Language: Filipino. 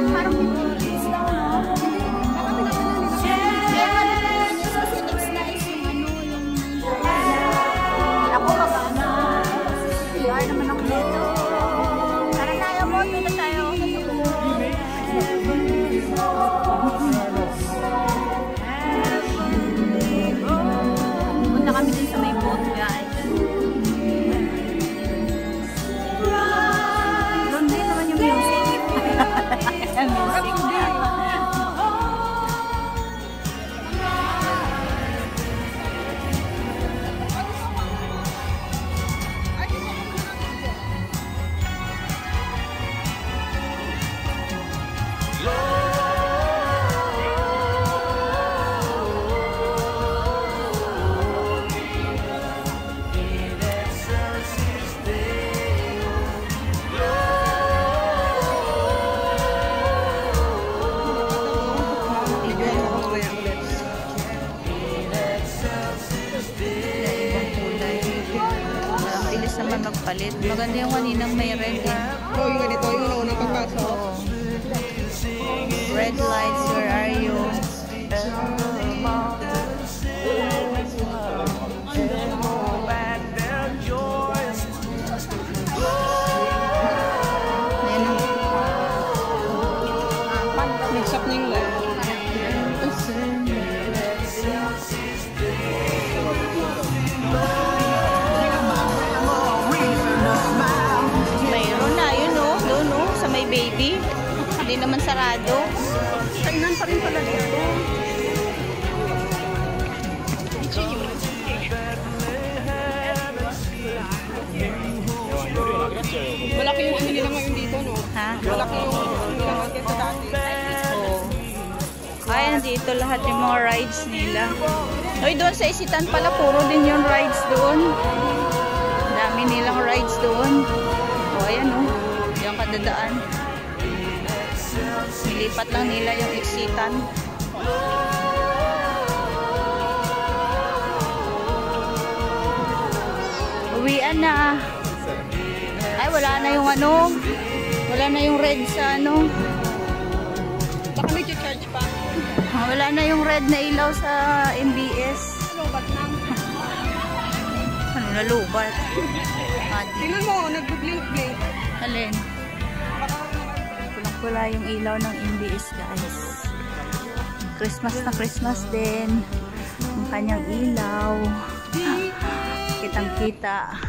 Parang pinipis lang, no? Baka pinapala nila. Kaya kami na yun, yung sa Phoenix na is yung ano, yung ako magana. CPR naman ako dito. Tara tayo mo, dito tayo. Punta kami dun sa may boat, guys. Doon din naman yung music. Music. Naman magpalit. Maganda yung kaninang may red eh. Oh, yung ganito, yung naunang pagpasok. Oh. Red lights, where are you? Mix-up na yung light. Baby, hindi naman sarado. Kainan pa rin pala dito. Malaki yung ano nila ngayon dito, no? Ha? Malaki yung nila ngayon sa dati. Oo. Ay, nandito lahat yung mga rides nila. Oy, doon sa Isitan pala, puro din yung rides doon. Dami nilang rides doon. O, ayan o. Yung kadadaan. Nilipat lang nila yung Isitan. Uwian na. Ay, wala na yung ano. Wala na yung red sa ano. Baka nag-charge pa. Wala na yung red na ilaw sa MBS. Lubat na. Ano, nalubat? Tingnan mo, nag-blink-blink. Alin? Wala yung ilaw ng MBS, guys. Christmas na Christmas din. Ang kanyang ilaw. Kitang-kita.